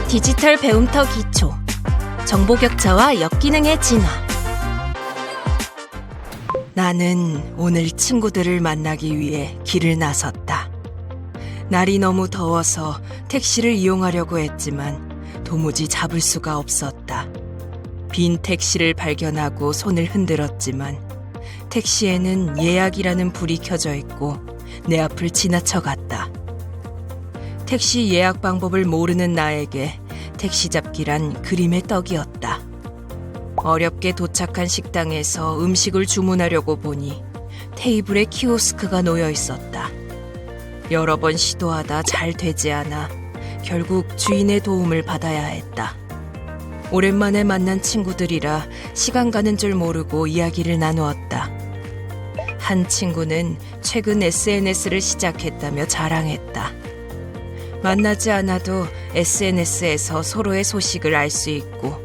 디지털 배움터 기초, 정보 격차와 역기능의 진화. 나는 오늘 친구들을 만나기 위해 길을 나섰다. 날이 너무 더워서 택시를 이용하려고 했지만 도무지 잡을 수가 없었다. 빈 택시를 발견하고 손을 흔들었지만 택시에는 예약이라는 불이 켜져 있고 내 앞을 지나쳐 갔다. 택시 예약 방법을 모르는 나에게 택시 잡기란 그림의 떡이었다. 어렵게 도착한 식당에서 음식을 주문하려고 보니 테이블에 키오스크가 놓여 있었다. 여러 번 시도하다 잘 되지 않아 결국 주인의 도움을 받아야 했다. 오랜만에 만난 친구들이라 시간 가는 줄 모르고 이야기를 나누었다. 한 친구는 최근 SNS를 시작했다며 자랑했다. 만나지 않아도 SNS에서 서로의 소식을 알 수 있고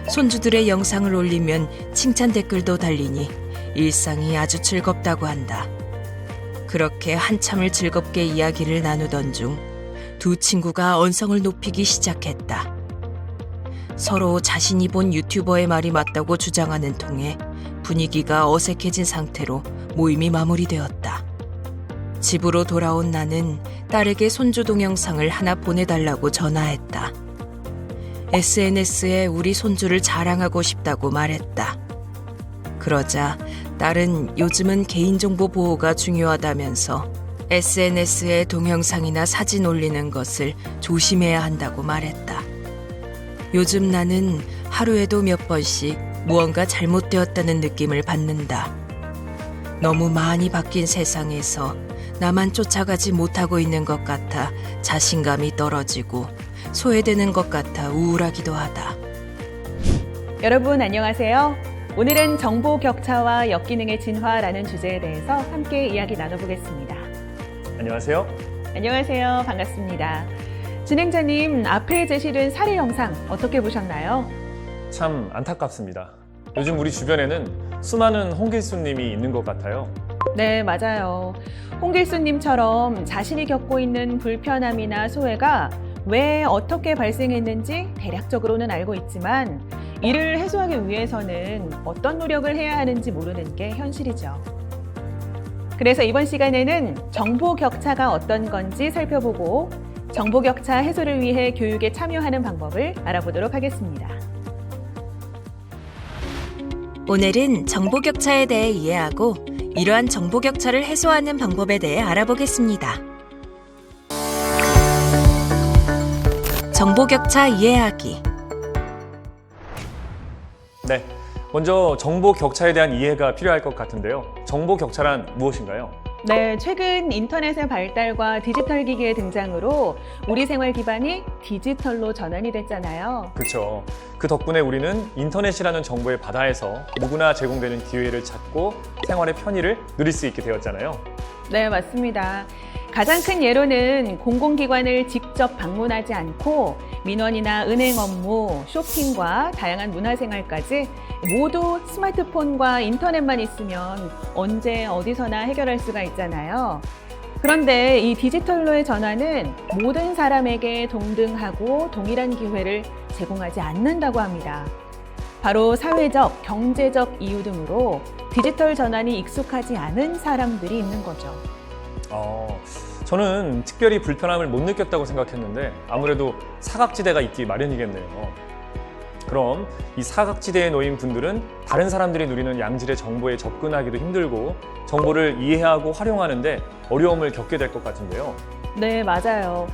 손주들의 영상을 올리면 칭찬 댓글도 달리니 일상이 아주 즐겁다고 한다. 그렇게 한참을 즐겁게 이야기를 나누던 중 두 친구가 언성을 높이기 시작했다. 서로 자신이 본 유튜버의 말이 맞다고 주장하는 통에 분위기가 어색해진 상태로 모임이 마무리되었다. 집으로 돌아온 나는 딸에게 손주 동영상을 하나 보내달라고 전화했다. SNS에 우리 손주를 자랑하고 싶다고 말했다. 그러자 딸은 요즘은 개인정보 보호가 중요하다면서 SNS에 동영상이나 사진 올리는 것을 조심해야 한다고 말했다. 요즘 나는 하루에도 몇 번씩 무언가 잘못되었다는 느낌을 받는다. 너무 많이 바뀐 세상에서 나만 쫓아가지 못하고 있는 것 같아 자신감이 떨어지고 소외되는 것 같아 우울하기도 하다. 여러분 안녕하세요. 오늘은 정보 격차와 역기능의 진화라는 주제에 대해서 함께 이야기 나눠보겠습니다. 안녕하세요. 안녕하세요. 반갑습니다. 진행자님, 앞에 제시된 사례 영상 어떻게 보셨나요? 참 안타깝습니다. 요즘 우리 주변에는 수많은 홍길수님이 있는 것 같아요. 네, 맞아요. 홍길수님처럼 자신이 겪고 있는 불편함이나 소외가 왜 어떻게 발생했는지 대략적으로는 알고 있지만 이를 해소하기 위해서는 어떤 노력을 해야 하는지 모르는 게 현실이죠. 그래서 이번 시간에는 정보 격차가 어떤 건지 살펴보고 정보 격차 해소를 위해 교육에 참여하는 방법을 알아보도록 하겠습니다. 오늘은 정보 격차에 대해 이해하고 이러한 정보 격차를 해소하는 방법에 대해 알아보겠습니다. 정보 격차 이해하기. 네, 먼저 정보 격차에 대한 이해가 필요할 것 같은데요. 정보 격차란 무엇인가요? 네, 최근 인터넷의 발달과 디지털 기기의 등장으로 우리 생활 기반이 디지털로 전환이 됐잖아요. 그렇죠. 그 덕분에 우리는 인터넷이라는 정보의 바다에서 누구나 제공되는 기회를 찾고 생활의 편의를 누릴 수 있게 되었잖아요. 네, 맞습니다. 가장 큰 예로는 공공기관을 직접 방문하지 않고 민원이나 은행 업무, 쇼핑과 다양한 문화생활까지 모두 스마트폰과 인터넷만 있으면 언제 어디서나 해결할 수가 있잖아요. 그런데 이 디지털로의 전환은 모든 사람에게 동등하고 동일한 기회를 제공하지 않는다고 합니다. 바로 사회적, 경제적 이유 등으로 디지털 전환이 익숙하지 않은 사람들이 있는 거죠. 저는 특별히 불편함을 못 느꼈다고 생각했는데 아무래도 사각지대가 있기 마련이겠네요. 그럼 이 사각지대에 놓인 분들은 다른 사람들이 누리는 양질의 정보에 접근하기도 힘들고 정보를 이해하고 활용하는데 어려움을 겪게 될 것 같은데요. 네, 맞아요.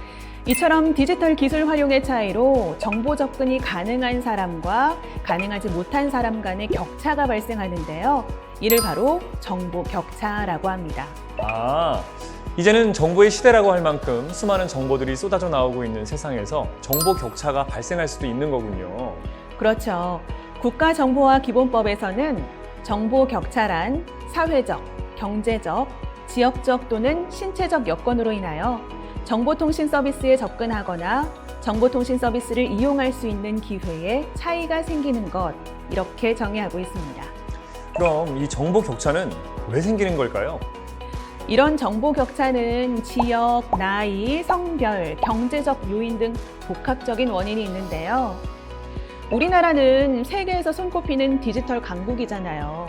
이처럼 디지털 기술 활용의 차이로 정보 접근이 가능한 사람과 가능하지 못한 사람 간의 격차가 발생하는데요. 이를 바로 정보 격차라고 합니다. 이제는 정보의 시대라고 할 만큼 수많은 정보들이 쏟아져 나오고 있는 세상에서 정보 격차가 발생할 수도 있는 거군요. 그렇죠. 국가정보화기본법에서는 정보 격차란 사회적, 경제적, 지역적 또는 신체적 여건으로 인하여 정보통신 서비스에 접근하거나 정보통신 서비스를 이용할 수 있는 기회에 차이가 생기는 것, 이렇게 정의하고 있습니다. 그럼 이 정보 격차는 왜 생기는 걸까요? 이런 정보 격차는 지역, 나이, 성별, 경제적 요인 등 복합적인 원인이 있는데요. 우리나라는 세계에서 손꼽히는 디지털 강국이잖아요.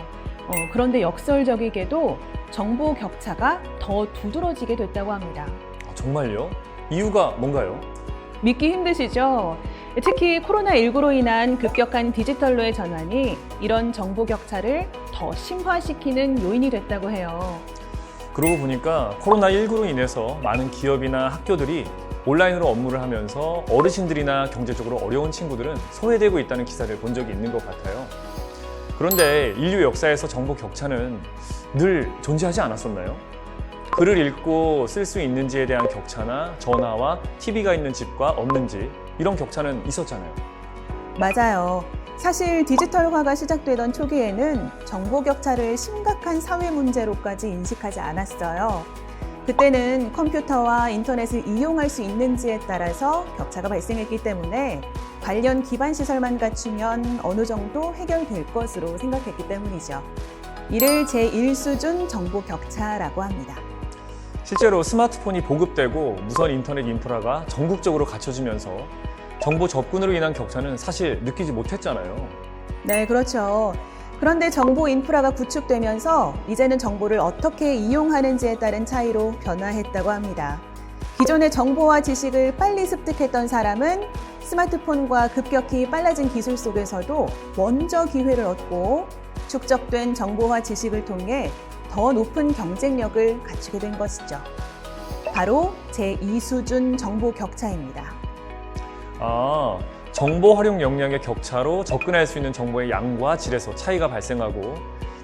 그런데 역설적이게도 정보 격차가 더 두드러지게 됐다고 합니다. 정말요? 이유가 뭔가요? 믿기 힘드시죠? 특히 코로나19로 인한 급격한 디지털로의 전환이 이런 정보 격차를 더 심화시키는 요인이 됐다고 해요. 그러고 보니까 코로나19로 인해서 많은 기업이나 학교들이 온라인으로 업무를 하면서 어르신들이나 경제적으로 어려운 친구들은 소외되고 있다는 기사를 본 적이 있는 것 같아요. 그런데 인류 역사에서 정보 격차는 늘 존재하지 않았었나요? 글을 읽고 쓸 수 있는지에 대한 격차나 전화와 TV가 있는 집과 없는 집, 이런 격차는 있었잖아요. 맞아요. 사실 디지털화가 시작되던 초기에는 정보 격차를 심각한 사회 문제로까지 인식하지 않았어요. 그때는 컴퓨터와 인터넷을 이용할 수 있는지에 따라서 격차가 발생했기 때문에 관련 기반 시설만 갖추면 어느 정도 해결될 것으로 생각했기 때문이죠. 이를 제1수준 정보 격차라고 합니다. 실제로 스마트폰이 보급되고 무선 인터넷 인프라가 전국적으로 갖춰지면서 정보 접근으로 인한 격차는 사실 느끼지 못했잖아요. 네, 그렇죠. 그런데 정보 인프라가 구축되면서 이제는 정보를 어떻게 이용하는지에 따른 차이로 변화했다고 합니다. 기존의 정보와 지식을 빨리 습득했던 사람은 스마트폰과 급격히 빨라진 기술 속에서도 먼저 기회를 얻고 축적된 정보와 지식을 통해 더 높은 경쟁력을 갖추게 된 것이죠. 바로 제2수준 정보 격차입니다. 정보 활용 역량의 격차로 접근할 수 있는 정보의 양과 질에서 차이가 발생하고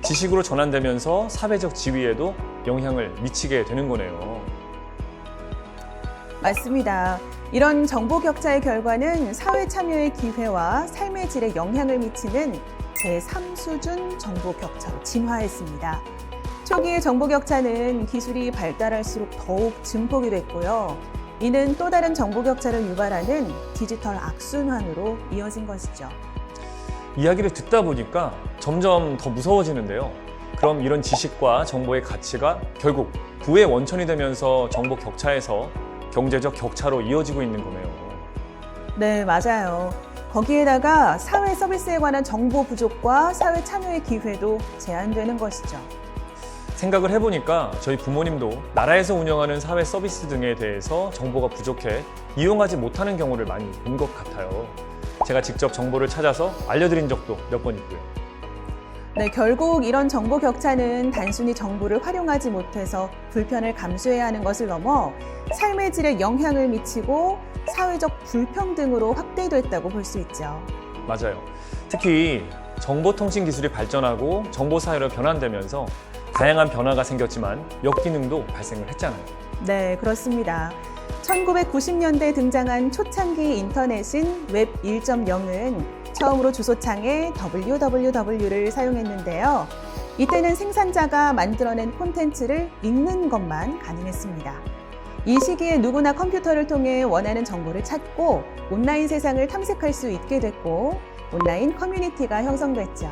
지식으로 전환되면서 사회적 지위에도 영향을 미치게 되는 거네요. 맞습니다. 이런 정보 격차의 결과는 사회 참여의 기회와 삶의 질에 영향을 미치는 제3수준 정보 격차로 진화했습니다. 초기의 정보 격차는 기술이 발달할수록 더욱 증폭이 됐고요. 이는 또 다른 정보 격차를 유발하는 디지털 악순환으로 이어진 것이죠. 이야기를 듣다 보니까 점점 더 무서워지는데요. 그럼 이런 지식과 정보의 가치가 결국 부의 원천이 되면서 정보 격차에서 경제적 격차로 이어지고 있는 거네요. 네, 맞아요. 거기에다가 사회 서비스에 관한 정보 부족과 사회 참여의 기회도 제한되는 것이죠. 생각을 해보니까 저희 부모님도 나라에서 운영하는 사회 서비스 등에 대해서 정보가 부족해 이용하지 못하는 경우를 많이 본 것 같아요. 제가 직접 정보를 찾아서 알려드린 적도 몇 번 있고요. 네, 결국 이런 정보 격차는 단순히 정보를 활용하지 못해서 불편을 감수해야 하는 것을 넘어 삶의 질에 영향을 미치고 사회적 불평등으로 확대됐다고 볼 수 있죠. 맞아요. 특히 정보통신 기술이 발전하고 정보사회로 변환되면서 다양한 변화가 생겼지만 역기능도 발생을 했잖아요. 네, 그렇습니다. 1990년대에 등장한 초창기 인터넷인 웹 1.0은 처음으로 주소창에 www를 사용했는데요. 이때는 생산자가 만들어낸 콘텐츠를 읽는 것만 가능했습니다. 이 시기에 누구나 컴퓨터를 통해 원하는 정보를 찾고 온라인 세상을 탐색할 수 있게 됐고 온라인 커뮤니티가 형성됐죠.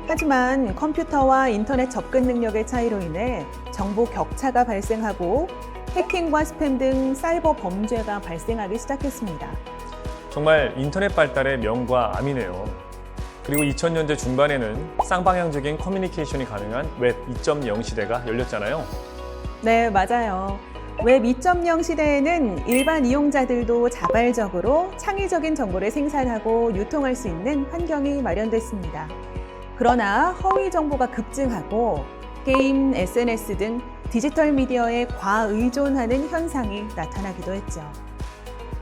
하지만 컴퓨터와 인터넷 접근 능력의 차이로 인해 정보 격차가 발생하고 해킹과 스팸 등 사이버 범죄가 발생하기 시작했습니다. 정말 인터넷 발달의 명과 암이네요. 그리고 2000년대 중반에는 쌍방향적인 커뮤니케이션이 가능한 웹 2.0 시대가 열렸잖아요. 네, 맞아요. 웹 2.0 시대에는 일반 이용자들도 자발적으로 창의적인 정보를 생산하고 유통할 수 있는 환경이 마련됐습니다. 그러나 허위 정보가 급증하고 게임, SNS 등 디지털 미디어에 과의존하는 현상이 나타나기도 했죠.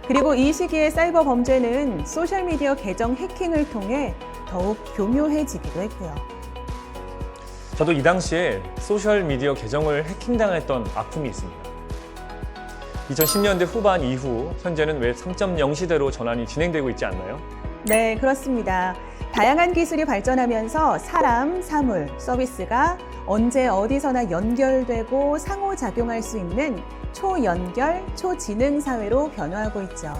그리고 이 시기의 사이버 범죄는 소셜미디어 계정 해킹을 통해 더욱 교묘해지기도 했고요. 저도 이 당시에 소셜미디어 계정을 해킹당했던 아픔이 있습니다. 2010년대 후반 이후 현재는 웹 3.0 시대로 전환이 진행되고 있지 않나요? 네, 그렇습니다. 다양한 기술이 발전하면서 사람, 사물, 서비스가 언제 어디서나 연결되고 상호작용할 수 있는 초연결, 초지능 사회로 변화하고 있죠.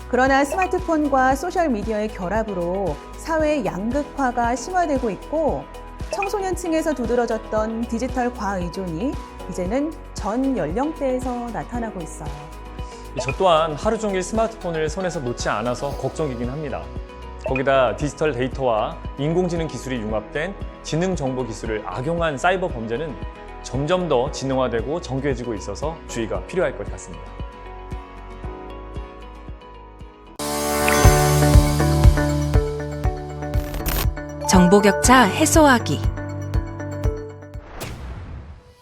그러나 스마트폰과 소셜미디어의 결합으로 사회 양극화가 심화되고 있고 청소년층에서 두드러졌던 디지털 과의존이 이제는 전 연령대에서 나타나고 있어요. 저 또한 하루 종일 스마트폰을 손에서 놓지 않아서 걱정이긴 합니다. 거기다 디지털 데이터와 인공지능 기술이 융합된 지능 정보 기술을 악용한 사이버 범죄는 점점 더 진화되고 정교해지고 있어서 주의가 필요할 것 같습니다. 정보 격차 해소하기.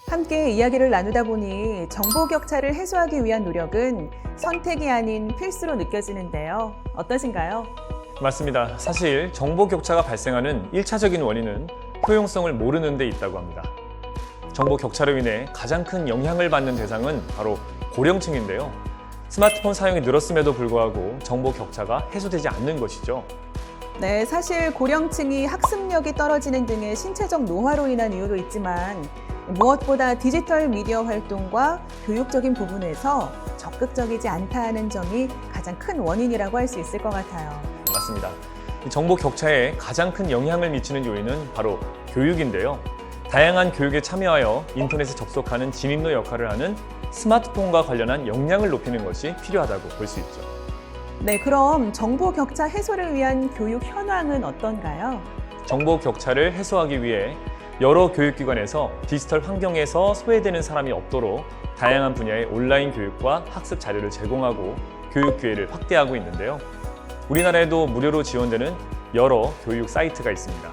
함께 이야기를 나누다 보니 정보 격차를 해소하기 위한 노력은 선택이 아닌 필수로 느껴지는데요. 어떠신가요? 맞습니다. 사실 정보 격차가 발생하는 1차적인 원인은 효용성을 모르는 데 있다고 합니다. 정보 격차로 인해 가장 큰 영향을 받는 대상은 바로 고령층인데요. 스마트폰 사용이 늘었음에도 불구하고 정보 격차가 해소되지 않는 것이죠. 네, 사실 고령층이 학습력이 떨어지는 등의 신체적 노화로 인한 이유도 있지만 무엇보다 디지털 미디어 활동과 교육적인 부분에서 적극적이지 않다는 점이 가장 큰 원인이라고 할 수 있을 것 같아요. 맞습니다. 이 정보 격차에 가장 큰 영향을 미치는 요인은 바로 교육인데요. 다양한 교육에 참여하여 인터넷에 접속하는 진입로 역할을 하는 스마트폰과 관련한 역량을 높이는 것이 필요하다고 볼 수 있죠. 네, 그럼 정보 격차 해소를 위한 교육 현황은 어떤가요? 정보 격차를 해소하기 위해 여러 교육기관에서 디지털 환경에서 소외되는 사람이 없도록 다양한 분야의 온라인 교육과 학습 자료를 제공하고 교육 기회를 확대하고 있는데요. 우리나라에도 무료로 지원되는 여러 교육 사이트가 있습니다.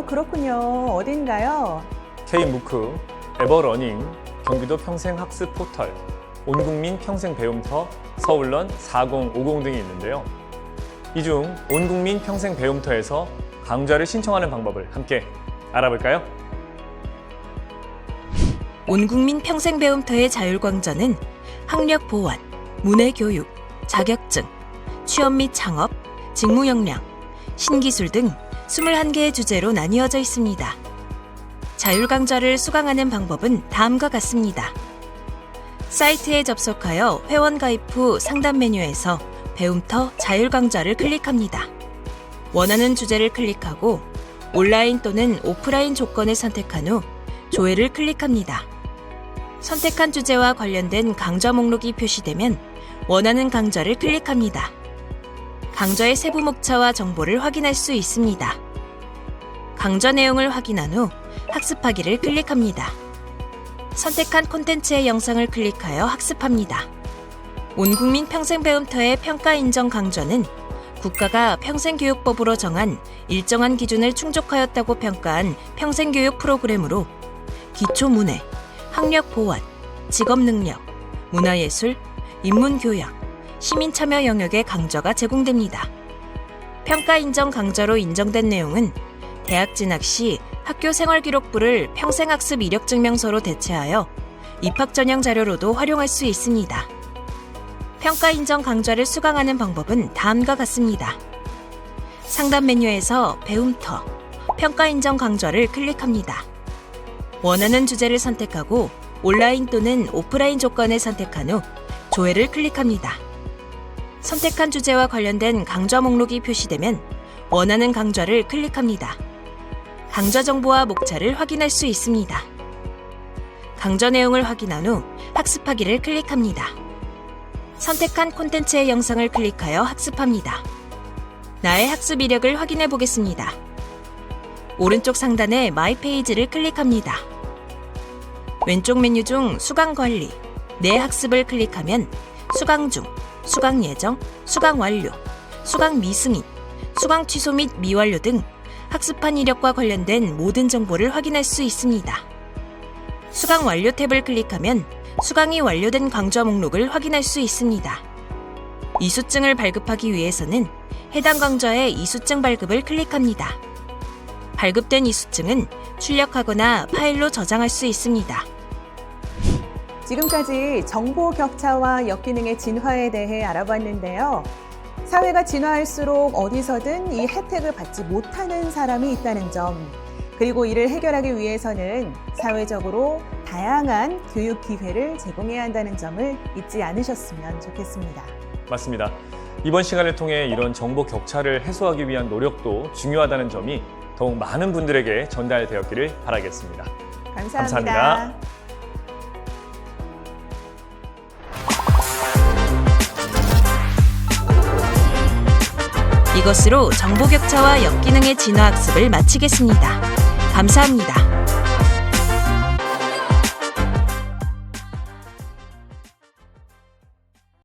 그렇군요. 어딘가요? K-MOOC, 에버러닝, 경기도 평생학습 포털, 온국민 평생배움터, 서울런 4050 등이 있는데요. 이 중 온국민 평생배움터에서 강좌를 신청하는 방법을 함께 알아볼까요? 온국민 평생배움터의 자율강좌는 학력 보완, 문해교육, 자격증, 취업 및 창업, 직무 역량, 신기술 등 21개의 주제로 나뉘어져 있습니다. 자율강좌를 수강하는 방법은 다음과 같습니다. 사이트에 접속하여 회원 가입 후 상단 메뉴에서 배움터 자율강좌를 클릭합니다. 원하는 주제를 클릭하고 온라인 또는 오프라인 조건을 선택한 후 조회를 클릭합니다. 선택한 주제와 관련된 강좌 목록이 표시되면 원하는 강좌를 클릭합니다. 강좌의 세부 목차와 정보를 확인할 수 있습니다. 강좌 내용을 확인한 후 학습하기를 클릭합니다. 선택한 콘텐츠의 영상을 클릭하여 학습합니다. 온국민 평생배움터의 평가 인정 강좌는 국가가 평생교육법으로 정한 일정한 기준을 충족하였다고 평가한 평생교육 프로그램으로 기초문해, 학력 보완, 직업능력, 문화예술, 인문교양, 시민참여 영역의 강좌가 제공됩니다. 평가 인정 강좌로 인정된 내용은 대학 진학 시 학교 생활기록부를 평생학습 이력증명서로 대체하여 입학 전형 자료로도 활용할 수 있습니다. 평가 인정 강좌를 수강하는 방법은 다음과 같습니다. 상단 메뉴에서 배움터, 평가 인정 강좌를 클릭합니다. 원하는 주제를 선택하고 온라인 또는 오프라인 조건을 선택한 후 조회를 클릭합니다. 선택한 주제와 관련된 강좌 목록이 표시되면 원하는 강좌를 클릭합니다. 강좌 정보와 목차를 확인할 수 있습니다. 강좌 내용을 확인한 후 학습하기를 클릭합니다. 선택한 콘텐츠의 영상을 클릭하여 학습합니다. 나의 학습 이력을 확인해 보겠습니다. 오른쪽 상단의 마이 페이지를 클릭합니다. 왼쪽 메뉴 중 수강 관리, 내 학습을 클릭하면 수강 중, 수강 예정, 수강 완료, 수강 미승인, 수강 취소 및 미완료 등 학습한 이력과 관련된 모든 정보를 확인할 수 있습니다. 수강 완료 탭을 클릭하면 수강이 완료된 강좌 목록을 확인할 수 있습니다. 이수증을 발급하기 위해서는 해당 강좌의 이수증 발급을 클릭합니다. 발급된 이수증은 출력하거나 파일로 저장할 수 있습니다. 지금까지 정보 격차와 역기능의 진화에 대해 알아봤는데요. 사회가 진화할수록 어디서든 이 혜택을 받지 못하는 사람이 있다는 점, 그리고 이를 해결하기 위해서는 사회적으로 다양한 교육 기회를 제공해야 한다는 점을 잊지 않으셨으면 좋겠습니다. 맞습니다. 이번 시간을 통해 이런 정보 격차를 해소하기 위한 노력도 중요하다는 점이 더욱 많은 분들에게 전달되었기를 바라겠습니다. 감사합니다. 감사합니다. 이것으로 정보 격차와 역기능의 진화 학습을 마치겠습니다. 감사합니다.